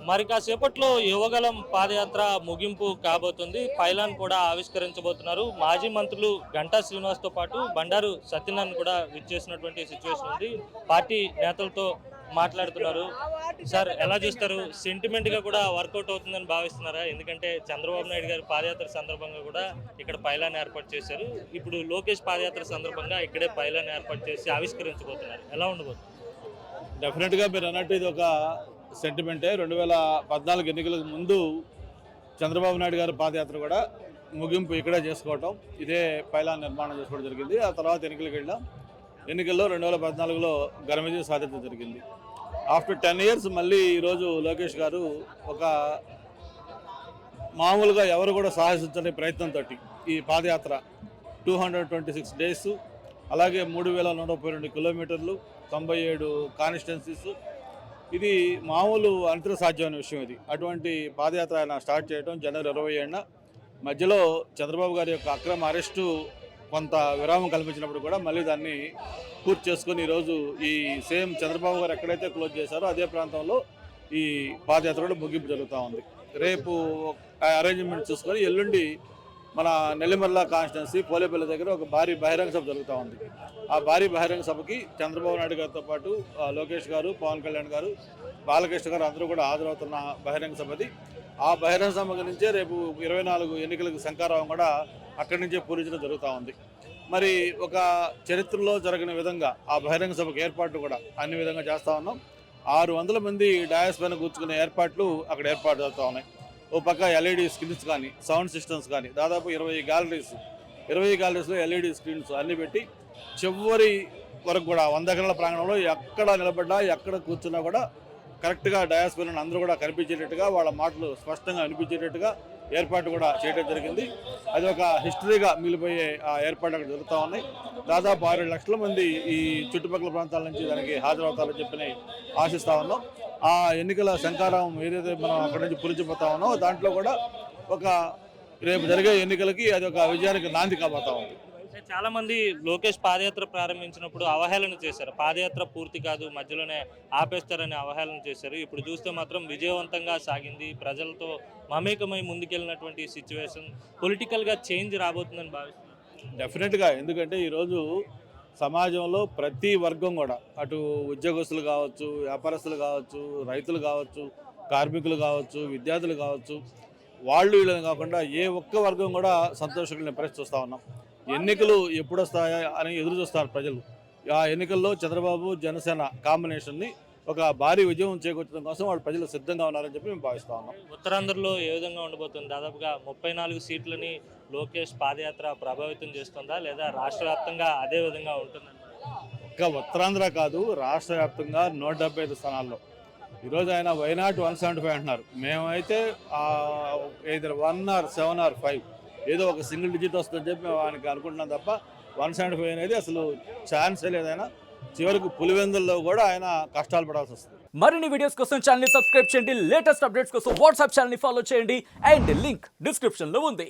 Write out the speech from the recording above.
మరి కాసేపట్లో యువగలం పాదయాత్ర ముగింపు కాబోతుంది. పైలాన్ కూడా ఆవిష్కరించబోతున్నారు. మాజీ మంత్రులు గంటా శ్రీనివాస్తో పాటు బండారు సత్యనారాయణ కూడా విచ్చేసినటువంటి సిచ్యువేషన్ ఉంది. పార్టీ నేతలతో మాట్లాడుతున్నారు. సార్ ఎలా చూస్తారు? సెంటిమెంట్ గా కూడా వర్కౌట్ అవుతుందని భావిస్తున్నారా? ఎందుకంటే చంద్రబాబు నాయుడు గారు పాదయాత్ర సందర్భంగా కూడా ఇక్కడ పైలాన్ ఏర్పాటు చేశారు. ఇప్పుడు లోకేష్ పాదయాత్ర సందర్భంగా ఇక్కడే పైలాన్ ఏర్పాటు చేసి ఆవిష్కరించబోతున్నారు. ఎలా ఉండబోతుంది? డెఫినెట్గా మీరు అన్నట్టు ఇది ఒక సెంటిమెంటే. 2014 ఎన్నికలకు ముందు చంద్రబాబు నాయుడు గారి పాదయాత్ర కూడా ముగింపు ఇక్కడే చేసుకోవటం, ఇదే పైలాన్ నిర్మాణం చేసుకోవడం జరిగింది. ఆ తర్వాత ఎన్నికలకు వెళ్ళాం. ఎన్నికల్లో 2014లో ఘన విజయం సాధించడం జరిగింది. ఆఫ్టర్ 10 years మళ్ళీ ఈరోజు లోకేష్ గారు ఒక మామూలుగా ఎవరు కూడా సాహసించని ప్రయత్నంతో ఈ పాదయాత్ర 226 days, అలాగే 3132 కిలోమీటర్లు, 97 కాన్స్టిట్యున్సీస్, ఇది మామూలు అంతర సాధ్యమైన విషయం. ఇది అటువంటి పాదయాత్ర ఆయన స్టార్ట్ చేయడం జనవరి 27న. మధ్యలో చంద్రబాబు గారి యొక్క అక్రమ అరెస్టు కొంత విరామం కల్పించినప్పుడు కూడా మళ్ళీ దాన్ని పూర్తి చేసుకొని ఈరోజు ఈ సేమ్ చంద్రబాబు గారు ఎక్కడైతే క్లోజ్ చేశారో అదే ప్రాంతంలో ఈ పాదయాత్ర కూడా ముగింపు జరుగుతూ ఉంది. రేపు అరేంజ్మెంట్ చూసుకొని ఎల్లుండి మన నెల్లిమర్ల కాన్స్టిట్యున్సీ పోలేపల్లి దగ్గర ఒక భారీ బహిరంగ సభ జరుగుతూ ఉంది. ఆ భారీ బహిరంగ సభకి చంద్రబాబు నాయుడు గారితో పాటు లోకేష్ గారు, పవన్ కళ్యాణ్ గారు, బాలకృష్ణ గారు అందరూ కూడా హాజరవుతున్న బహిరంగ సభది. ఆ బహిరంగ సభ నుంచే రేపు 24 ఎన్నికలకు శంకారావం కూడా అక్కడి నుంచే పూరించడం జరుగుతూ ఉంది. మరి ఒక చరిత్రలో జరిగిన విధంగా ఆ బహిరంగ సభకు ఏర్పాట్లు కూడా అన్ని విధంగా చేస్తూ ఉన్నాం. 600 మంది డయాస్ పైన కూర్చుకునే ఏర్పాట్లు అక్కడ ఏర్పాటు జరుగుతూ ఉన్నాయి. ఓ పక్క ఎల్ఈడి స్క్రీన్స్ కానీ, సౌండ్ సిస్టమ్స్ కానీ, దాదాపు 20 గ్యాలరీస్లో ఎల్ఈడి స్క్రీన్స్ అన్నీ పెట్టి చివరి వరకు కూడా 100 ఎకరాల ప్రాంగణంలో ఎక్కడ నిలబడ్డా ఎక్కడ కూర్చున్నా కూడా కరెక్ట్గా డయాస్ పైన అందరూ కూడా కనిపించేటట్టుగా, వాళ్ళ మాటలు స్పష్టంగా అనిపించేటట్టుగా ఏర్పాటు కూడా చేయడం జరిగింది. అది ఒక హిస్టరీగా మిగిలిపోయే ఏర్పాట్లు అక్కడ జరుగుతూ ఉన్నాయి. దాదాపు 6 లక్షల మంది ఈ చుట్టుపక్కల ప్రాంతాల నుంచి దానికి హాజరవుతారని చెప్పి ఆశిస్తూ ఉన్నాం. ఆ ఎన్నికల శంకారావం ఏదైతే మనం అక్కడి నుంచి పులిచిపోతా ఉన్నామో దాంట్లో కూడా ఒక రేపు జరిగే ఎన్నికలకి అది ఒక విజయానికి నాంది కాబోతా ఉంది. చాలా మంది లోకేష్ పాదయాత్ర ప్రారంభించినప్పుడు అవహేళన చేశారు. పాదయాత్ర పూర్తి కాదు, మధ్యలోనే ఆపేస్తారని అవహేళన చేశారు. ఇప్పుడు చూస్తే మాత్రం విజయవంతంగా సాగింది. ప్రజలతో మమేకమై ముందుకెళ్ళినటువంటి సిచ్యువేషన్, పొలిటికల్గా చేంజ్ రాబోతుందని భావిస్తున్నారు. డెఫినెట్గా. ఎందుకంటే ఈరోజు సమాజంలో ప్రతి వర్గం కూడా, అటు ఉద్యోగస్తులు కావచ్చు, వ్యాపారస్తులు కావచ్చు, రైతులు కావచ్చు, కార్మికులు కావచ్చు, విద్యార్థులు కావచ్చు, వాళ్ళు వీళ్ళని కాకుండా ఏ ఒక్క వర్గం కూడా సంతోషంగా పరిస్థితి చూస్తూ ఉన్నాం. ఎన్నికలు ఎప్పుడు వస్తాయా అని ఎదురు చూస్తారు ప్రజలు. ఆ ఎన్నికల్లో చంద్రబాబు జనసేన కాంబినేషన్ని ఒక భారీ విజయం చేకూర్చడం కోసం వాళ్ళు ప్రజలు సిద్ధంగా ఉన్నారని చెప్పి మేము భావిస్తూ ఉన్నాం. ఉత్తరాంధ్రలో ఏ విధంగా ఉండబోతుంది? దాదాపుగా 34 సీట్లని లోకేష్ పాదయాత్ర ప్రభావితం చేస్తుందా, లేదా రాష్ట్ర వ్యాప్తంగా అదే విధంగా ఉంటుందని? ఒక్క ఉత్తరాంధ్ర కాదు, రాష్ట్ర వ్యాప్తంగా 175 స్థానాల్లో ఈరోజు ఆయన వైనాట్ 175 అంటున్నారు. మేమైతే either 1 or 7 or 5 ఏదో ఒక సింగిల్ డిజిట్ వస్తుందని చెప్పి ఆయనకి అనుకుంటున్నాం తప్ప 175 అనేది అసలు ఛాన్సే లేదైనా. చివరికి పులివెందుల్లో కూడా ఆయన కష్టాలు పడాల్సి వస్తుంది. మరిన్ని వీడియోస్ కోసం ఛానల్ ని సబ్స్క్రైబ్ చేయండి. లేటెస్ట్ అప్డేట్స్ కోసం వాట్సాప్ ఛానల్ ని ఫాలో చేయండి. అండ్ లింక్ డిస్క్రిప్షన్ లో ఉంది.